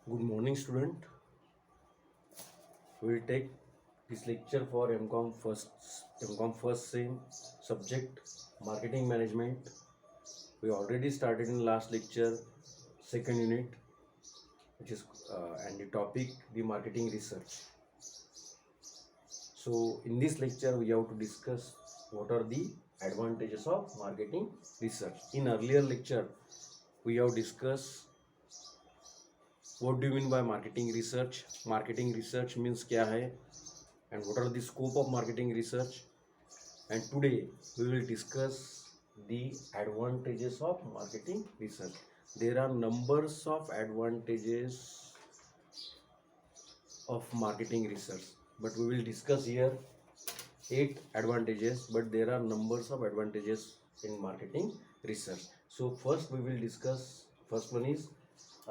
Good morning, student. We will take this lecture for MCOM first same subject marketing management. We already started in last lecture second unit, which is and the topic the marketing research. So in this lecture we have to discuss what are the advantages of marketing research. In earlier lecture we have discussed what do you mean by marketing research. Marketing research means क्या है and what are the scope of marketing research, and today we will discuss the advantages of marketing research. There are numbers of advantages of marketing research, but we will discuss here 8 advantages, but there are numbers of advantages in marketing research. So first we will discuss, first one is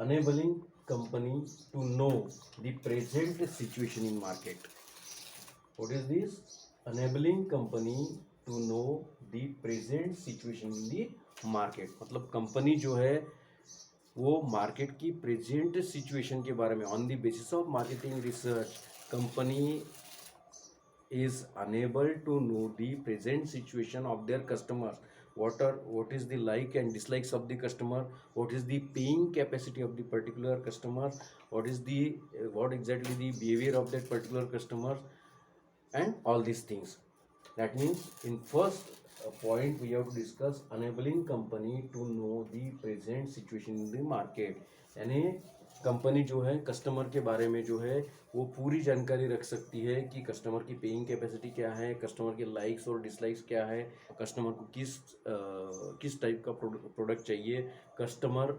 enabling company to know the present situation in market. What is this? Enabling company to know the present situation in the market. मतलब company जो है वो market की present situation के बारे में on the basis of marketing research company is unable to know the present situation of their customers. What is the like and dislikes of the customer, what is the paying capacity of the particular customer, what exactly the behavior of that particular customer, and all these things. That means in first point we have to discuss enabling company to know the present situation in the market. यानी company जो है customer के बारे में जो है वो पूरी जानकारी रख सकती है कि कस्टमर की पेइंग कैपेसिटी क्या है, कस्टमर के लाइक्स और डिसलाइक्स क्या है, कस्टमर को किस टाइप का प्रोडक्ट चाहिए, कस्टमर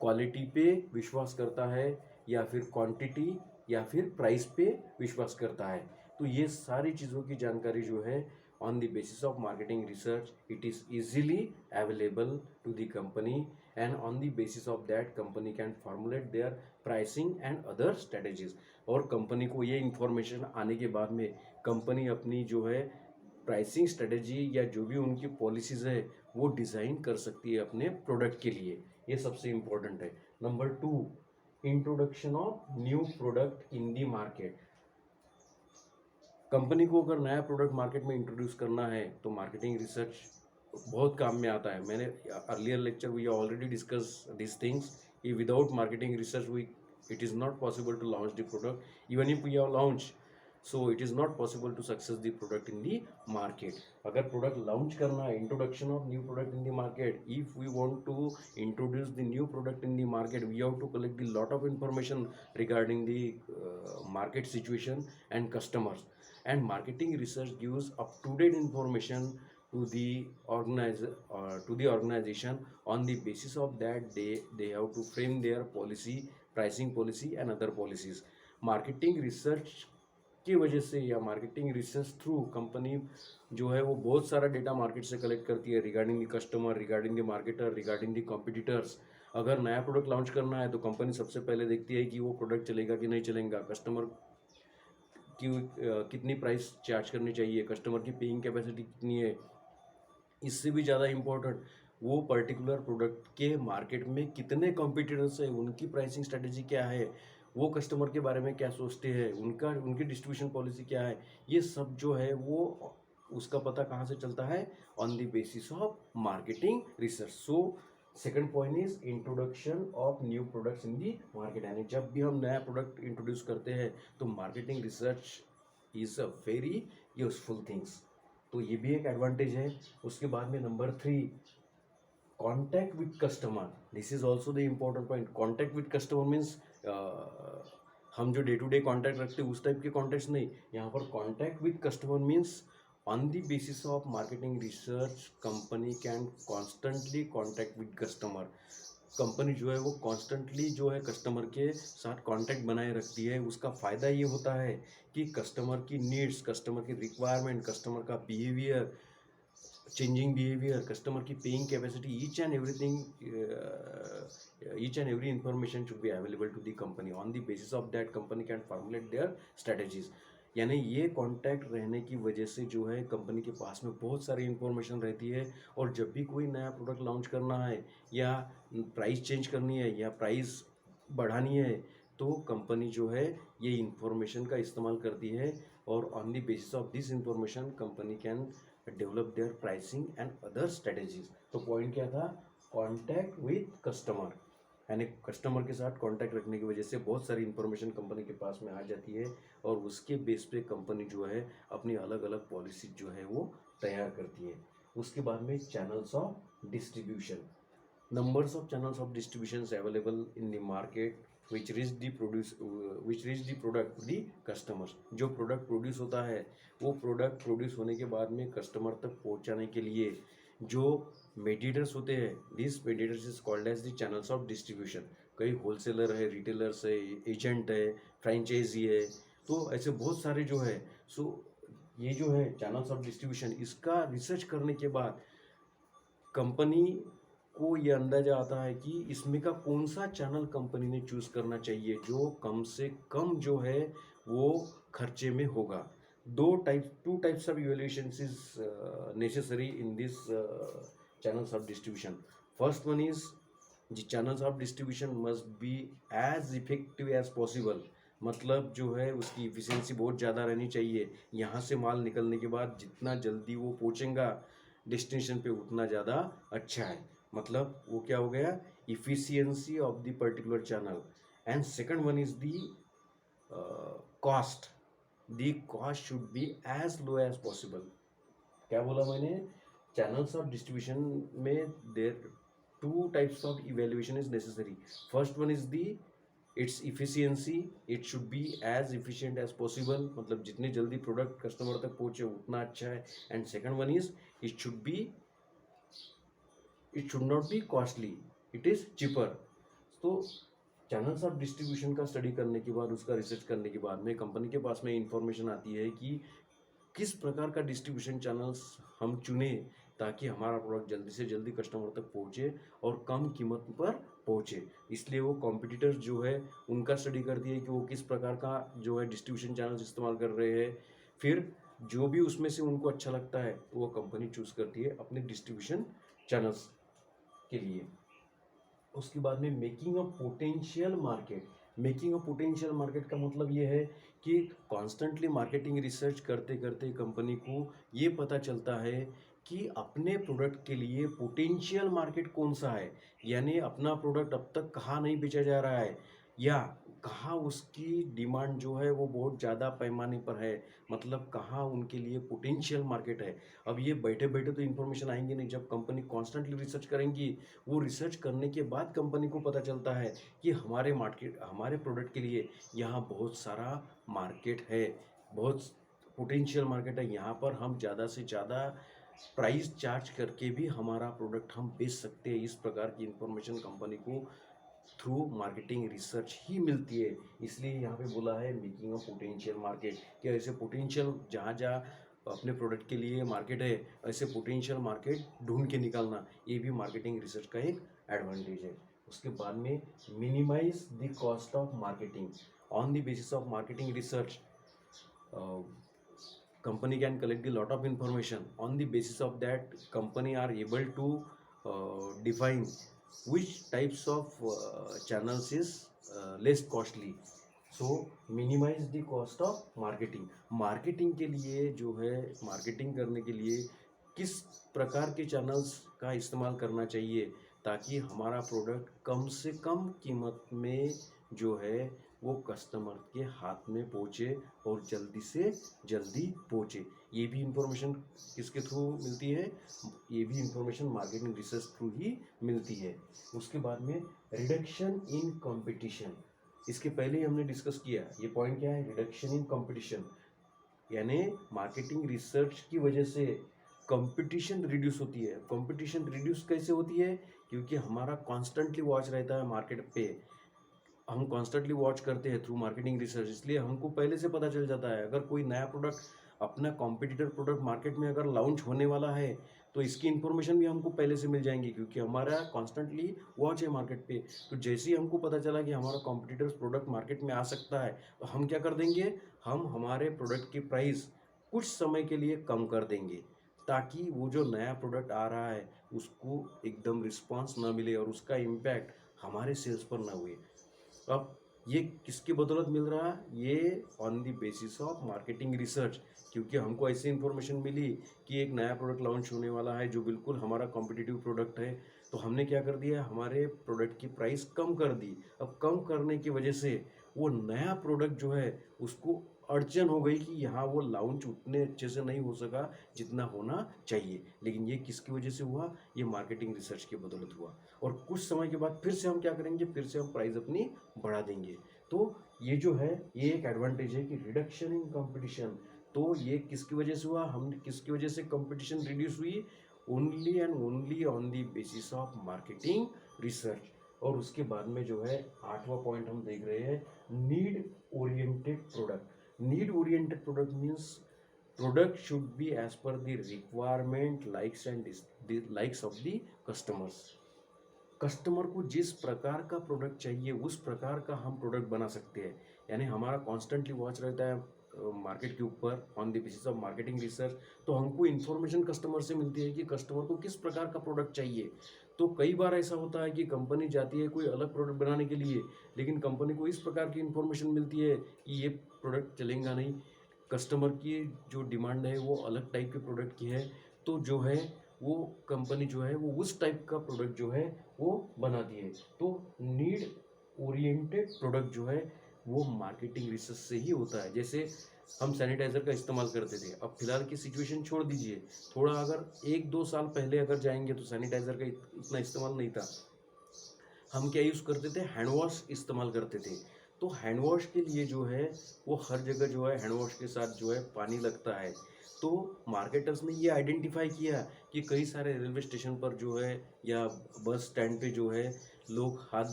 क्वालिटी पे विश्वास करता है या फिर क्वांटिटी या फिर प्राइस पे विश्वास करता है. तो ये सारी चीज़ों की जानकारी जो है on the basis of marketing research it is easily available to the company, and on the basis of that company can formulate their pricing and other strategies. और कंपनी को ये इंफॉर्मेशन आने के बाद में कंपनी अपनी जो है प्राइसिंग स्ट्रेटेजी या जो भी उनकी पॉलिसीज है वो डिज़ाइन कर सकती है अपने प्रोडक्ट के लिए. ये सबसे इम्पोर्टेंट है. Number 2, introduction of new product in the market. Company को अगर नया प्रोडक्ट मार्केट में इंट्रोड्यूस करना है तो मार्केटिंग रिसर्च बहुत काम में आता है. मैंने earlier lecture we already discuss this things. Without marketing research we it is not possible to launch the product. Even if we are launch, so it is not possible to success the product in the market. अगर product launch करना है, introduction of new product in the market, if we want to introduce the new product in the market, we have to collect the lot of information regarding the market situation and customers. And marketing research gives up-to-date information to the organization. On the basis of that they have to frame their policy, pricing policy and other policies. Marketing research की वजह से या marketing research through company जो है वो बहुत सारा data market से कलेक्ट करती है regarding the customer, regarding the marketer, regarding the competitors. अगर नया प्रोडक्ट लॉन्च करना है तो कंपनी सबसे पहले देखती है कि वो प्रोडक्ट चलेगा कि नहीं चलेगा, कस्टमर कि कितनी प्राइस चार्ज करनी चाहिए, कस्टमर की पेइंग कैपेसिटी कितनी है. इससे भी ज़्यादा इम्पोर्टेंट वो पर्टिकुलर प्रोडक्ट के मार्केट में कितने कॉम्पिटिटर्स है, उनकी प्राइसिंग स्ट्रेटेजी क्या है, वो कस्टमर के बारे में क्या सोचते हैं, उनकी डिस्ट्रीब्यूशन पॉलिसी क्या है. ये सब जो है वो उसका पता कहाँ से चलता है? On the basis of marketing research. So second point is introduction of new products in the market. यानी जब भी हम नया प्रोडक्ट इंट्रोड्यूस करते हैं तो marketing research is a very useful things. तो ये भी एक एडवांटेज है. उसके बाद में number 3, contact with customer. This is also the important point. Contact with customer means हम जो डे टू डे कॉन्टैक्ट रखते हैं उस टाइप के कॉन्टैक्ट्स नहीं. यहाँ पर contact with customer means on the basis of marketing research company can constantly contact with customer. Company जो है वो कॉन्स्टेंटली जो है कस्टमर के साथ कांटेक्ट बनाए रखती है. उसका फ़ायदा ये होता है कि कस्टमर की नीड्स, कस्टमर की रिक्वायरमेंट, कस्टमर का बिहेवियर, चेंजिंग बिहेवियर, कस्टमर की paying capacity, each and every information should be available to the company. On the basis of that company can formulate their strategies. यानी ये contact रहने की वजह से जो है कंपनी के पास में बहुत सारी इन्फॉर्मेशन रहती है. और जब भी कोई नया प्रोडक्ट लॉन्च करना है या प्राइस चेंज करनी है या प्राइस बढ़ानी है तो कंपनी जो है ये इंफॉर्मेशन का इस्तेमाल करती है और on the basis of this information company can develop their pricing and other strategies. तो पॉइंट क्या था, कॉन्टैक्ट विथ कस्टमर, यानी कस्टमर के साथ कांटेक्ट रखने की वजह से बहुत सारी इन्फॉर्मेशन कंपनी के पास में आ जाती है और उसके बेस पे कंपनी जो है अपनी अलग अलग पॉलिसी जो है वो तैयार करती है। उसके बाद में channels of distribution, numbers of channels of distributions available in the market which reach the product to the customers। जो प्रोडक्ट प्रोड्यूस होता है वो प्रोडक्ट प्रोड्यूस होने के बाद में कस्टमर तक पहुंचाने के लिए जो मेडिएटर्स होते हैं, this mediators is called as the channels of distribution. कई होलसेलर है, रिटेलर्स है, एजेंट है, फ्रेंचाइजी है, तो ऐसे बहुत सारे जो है। सो ये जो है चैनल्स ऑफ डिस्ट्रीब्यूशन, इसका रिसर्च करने के बाद कंपनी को ये अंदाजा आता है कि इसमें का कौन सा चैनल कंपनी ने चूज करना चाहिए जो कम से कम जो है वो खर्चे में होगा। To types of evaluations is necessary in this channels of distribution। first one is the channels of distribution must be as effective as possible। मतलब जो है उसकी इफिशियंसी बहुत ज़्यादा रहनी चाहिए। यहाँ से माल निकलने के बाद जितना जल्दी वो पहुँचेगा डेस्टिनेशन पे उतना ज़्यादा अच्छा है। मतलब वो क्या हो गया, efficiency of the particular channel. And second one is the cost, the cost should be as low as possible. क्या बोला मैंने, चैनल्स ऑफ डिस्ट्रीब्यूशन में there two types of evaluation is necessary. First one is the its efficiency, it should be as efficient as possible, मतलब जितनी जल्दी product customer तक पहुंचे उतना अच्छा है। And second one is it should not be costly, it is cheaper. तो channels of distribution का स्टडी करने के बाद, उसका रिसर्च करने के बाद में कंपनी के पास में इंफॉर्मेशन आती है कि किस प्रकार का डिस्ट्रीब्यूशन चैनल्स हम चुने ताकि हमारा प्रोडक्ट जल्दी से जल्दी कस्टमर तक पहुंचे और कम कीमत पर पहुंचे। इसलिए वो कॉम्पिटिटर्स जो है उनका स्टडी करती है कि वो किस प्रकार का जो है डिस्ट्रीब्यूशन चैनल्स इस्तेमाल कर रहे हैं। फिर जो भी उसमें से उनको अच्छा लगता है तो वो कंपनी चूज करती है अपने डिस्ट्रीब्यूशन चैनल्स के लिए। उसके बाद में making a potential market. Making a potential market का मतलब ये है कि कॉन्स्टेंटली मार्केटिंग रिसर्च करते करते कंपनी को ये पता चलता है कि अपने प्रोडक्ट के लिए पोटेंशियल मार्केट कौन सा है, यानी अपना प्रोडक्ट अब तक कहाँ नहीं बेचा जा रहा है या कहाँ उसकी डिमांड जो है वो बहुत ज़्यादा पैमाने पर है, मतलब कहाँ उनके लिए पोटेंशियल मार्केट है। अब ये बैठे बैठे तो इन्फॉर्मेशन आएंगी नहीं, जब कंपनी कॉन्स्टेंटली रिसर्च करेंगी, वो रिसर्च करने के बाद कंपनी को पता चलता है कि हमारे प्रोडक्ट के लिए यहाँ बहुत सारा मार्केट है, बहुत पोटेंशियल मार्केट है, यहाँ पर हम ज़्यादा से ज़्यादा प्राइस चार्ज करके भी हमारा प्रोडक्ट हम बेच सकते हैं। इस प्रकार की इंफॉर्मेशन कंपनी को थ्रू मार्केटिंग रिसर्च ही मिलती है। इसलिए यहाँ पे बोला है मेकिंग अ पोटेंशियल मार्केट, कि ऐसे पोटेंशियल जहाँ जहाँ अपने प्रोडक्ट के लिए मार्केट है ऐसे पोटेंशियल मार्केट ढूंढ के निकालना, ये भी मार्केटिंग रिसर्च का एक एडवांटेज है। उसके बाद में minimise the cost of marketing. On the basis of marketing research company can collect a lot of information. On the basis of that, company are able to define which types of channels is less costly। So minimise the cost of marketing. Marketing के लिए जो है, marketing करने के लिए किस प्रकार के चैनल्स का इस्तेमाल करना चाहिए ताकि हमारा प्रोडक्ट कम से कम कीमत में जो है वो कस्टमर के हाथ में पहुँचे और जल्दी से जल्दी पहुँचे। ये भी इंफॉर्मेशन किसके थ्रू मिलती है, ये भी इंफॉर्मेशन मार्केटिंग रिसर्च थ्रू ही मिलती है। उसके बाद में रिडक्शन इन कंपटीशन, इसके पहले ही हमने डिस्कस किया। ये पॉइंट क्या है, रिडक्शन इन कंपटीशन, यानी मार्केटिंग रिसर्च की वजह से कंपटीशन रिड्यूस होती है। कंपटीशन रिड्यूस कैसे होती है, क्योंकि हमारा कॉन्स्टेंटली वॉच रहता है मार्केट पे, हम कॉन्स्टेंटली वॉच करते हैं थ्रू मार्केटिंग रिसर्च, इसलिए हमको पहले से पता चल जाता है अगर कोई नया प्रोडक्ट, अपना कॉम्पिटिटर प्रोडक्ट मार्केट में अगर लॉन्च होने वाला है तो इसकी इन्फॉर्मेशन भी हमको पहले से मिल जाएंगी, क्योंकि हमारा कॉन्स्टेंटली वॉच है मार्केट पे। तो जैसे ही हमको पता चला कि हमारा कॉम्पिटिटर्स प्रोडक्ट मार्केट में आ सकता है तो हम क्या कर देंगे, हम हमारे प्रोडक्ट की प्राइस कुछ समय के लिए कम कर देंगे ताकि वो जो नया प्रोडक्ट आ रहा है उसको एकदम रिस्पॉन्स ना मिले और उसका इम्पैक्ट हमारे सेल्स पर ना हुए। अब ये किसकी बदौलत मिल रहा है? ये on the basis of marketing research, क्योंकि हमको ऐसी इन्फॉर्मेशन मिली कि एक नया प्रोडक्ट लॉन्च होने वाला है जो बिल्कुल हमारा कॉम्पिटिटिव प्रोडक्ट है, तो हमने क्या कर दिया, हमारे प्रोडक्ट की प्राइस कम कर दी। अब कम करने की वजह से वो नया प्रोडक्ट जो है उसको अड़चन हो गई कि यहाँ वो लॉन्च उतने अच्छे से नहीं हो सका जितना होना चाहिए। लेकिन ये किसकी वजह से हुआ? ये मार्केटिंग रिसर्च की बदौलत हुआ। और कुछ समय के बाद फिर से हम क्या करेंगे, फिर से हम प्राइस अपनी बढ़ा देंगे। तो ये जो है ये एक एडवांटेज है कि रिडक्शन इन कंपटीशन। तो ये किसकी वजह से हुआ, हम किसकी वजह से कंपटीशन रिड्यूस हुई? Only and only on the basis of marketing research. और उसके बाद में जो है 8वां पॉइंट हम देख रहे हैं, need oriented product. Need oriented product means product should be as per the requirement likes and likes of the customers. Customer को जिस प्रकार का प्रोडक्ट चाहिए उस प्रकार का हम प्रोडक्ट बना सकते हैं। यानी हमारा कॉन्स्टेंटली वॉच रहता है मार्केट के ऊपर on the basis of marketing research. तो हमको इन्फॉर्मेशन कस्टमर से मिलती है कि कस्टमर को किस प्रकार का प्रोडक्ट चाहिए। तो कई बार ऐसा होता है कि कंपनी जाती है कोई अलग प्रोडक्ट बनाने के लिए, लेकिन कंपनी को इस प्रकार की इन्फॉर्मेशन मिलती है कि ये प्रोडक्ट चलेगा नहीं, कस्टमर की जो डिमांड है वो अलग टाइप के प्रोडक्ट की है। तो जो है वो कंपनी जो है वो उस टाइप का प्रोडक्ट जो है वो बनाती है। तो नीड ओरिएंटेड प्रोडक्ट जो है वो मार्केटिंग रिसर्च से ही होता है। जैसे हम सैनिटाइज़र का इस्तेमाल करते थे, अब फिलहाल की सिचुएशन छोड़ दीजिए, थोड़ा अगर 1-2 साल पहले अगर जाएंगे तो सैनिटाइज़र का इतना इस्तेमाल नहीं था। हम क्या यूज़ करते थे, हैंड वॉश इस्तेमाल करते थे। तो हैंड वॉश के लिए जो है वो हर जगह जो है हैंड वॉश के साथ जो है पानी लगता है। तो मार्केटर्स ने ये आइडेंटिफाई किया कि कई सारे रेलवे स्टेशन पर जो है या बस स्टैंड पे जो है लोग हाथ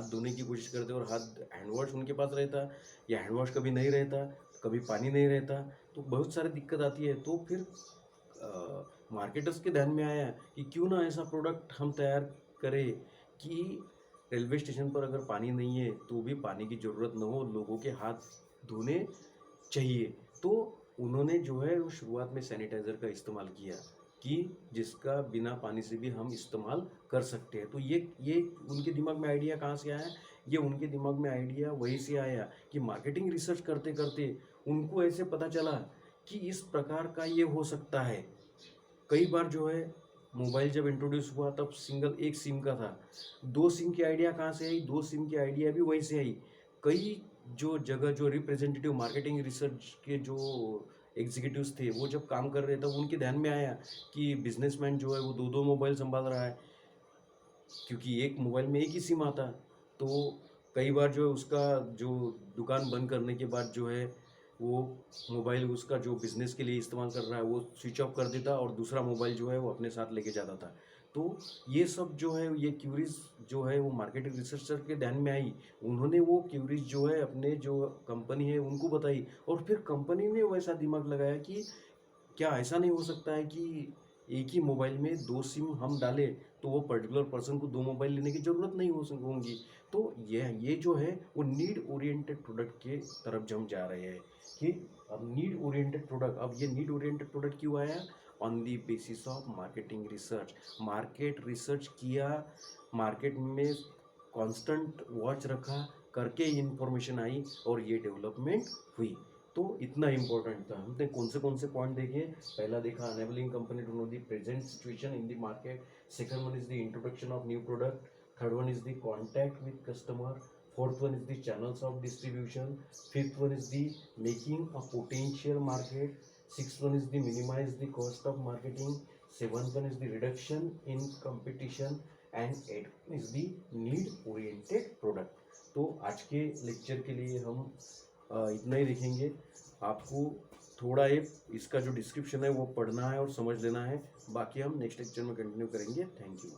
धोने की कोशिश करते और हाथ हैंड वॉश उनके पास रहता या हैंड वॉश कभी नहीं रहता, कभी पानी नहीं रहता, तो बहुत सारी दिक्कत आती है। तो फिर मार्केटर्स के ध्यान में आया कि क्यों ना ऐसा प्रोडक्ट हम तैयार करें कि रेलवे स्टेशन पर अगर पानी नहीं है तो भी पानी की ज़रूरत न हो, लोगों के हाथ धोने चाहिए। तो उन्होंने जो है वो शुरुआत में सैनिटाइज़र का इस्तेमाल किया कि जिसका बिना पानी से भी हम इस्तेमाल कर सकते हैं। तो ये उनके दिमाग में आइडिया कहाँ से आया? ये उनके दिमाग में आइडिया वहीं से आया कि मार्केटिंग रिसर्च करते करते उनको ऐसे पता चला कि इस प्रकार का ये हो सकता है। कई बार जो है मोबाइल जब इंट्रोड्यूस हुआ तब सिंगल एक सिम का था, 2 सिम की आइडिया कहाँ से आई? 2 सिम की आइडिया भी वहीं से आई। कई जो जगह जो रिप्रेजेंटेटिव मार्केटिंग रिसर्च के जो एग्जीक्यूटिव्स थे वो जब काम कर रहे थे उनके ध्यान में आया कि बिजनेसमैन जो है वो 2-2 मोबाइल संभाल रहा है, क्योंकि एक मोबाइल में एक ही सिम आता। तो कई बार जो है उसका जो दुकान बंद करने के बाद जो है वो मोबाइल उसका जो बिज़नेस के लिए इस्तेमाल कर रहा है वो स्विच ऑफ कर देता और दूसरा मोबाइल जो है वो अपने साथ लेके जाता था। तो ये सब जो है ये क्यूरीज जो है वो मार्केटिंग रिसर्चर के ध्यान में आई। उन्होंने वो क्यूरीज जो है अपने जो कंपनी है उनको बताई और फिर कंपनी ने वैसा दिमाग लगाया कि क्या ऐसा नहीं हो सकता है कि एक ही मोबाइल में 2 सिम हम डालें तो वो पर्टिकुलर पर्सन को 2 मोबाइल लेने की ज़रूरत नहीं होंगी। तो ये जो है वो नीड ओरिएंटेड प्रोडक्ट के तरफ हम जा रहे हैं कि अब नीड ओरिएंटेड प्रोडक्ट, अब ये नीड ओरिएंटेड प्रोडक्ट क्यों आया? On the basis of marketing research. Market research किया, मार्केट में कांस्टेंट वॉच रखा करके इंफॉर्मेशन आई और ये डेवलपमेंट हुई। तो इतना इम्पोर्टेंट था। हमने कौन से पॉइंट देखे? पहला देखा enabling company to know the present situation in the market, second one is the introduction of new product, third one is the contact with customer, fourth one is the channels of distribution, fifth one is the making a potential market, sixth one is the minimise the cost of marketing, seventh one is the reduction in competition and eight is the need oriented product. तो आज के lecture के लिए हम इतना ही देखेंगे। आपको थोड़ा ये इसका जो डिस्क्रिप्शन है वो पढ़ना है और समझ लेना है, बाकी हम नेक्स्ट लेक्चर में कंटिन्यू करेंगे। Thank you.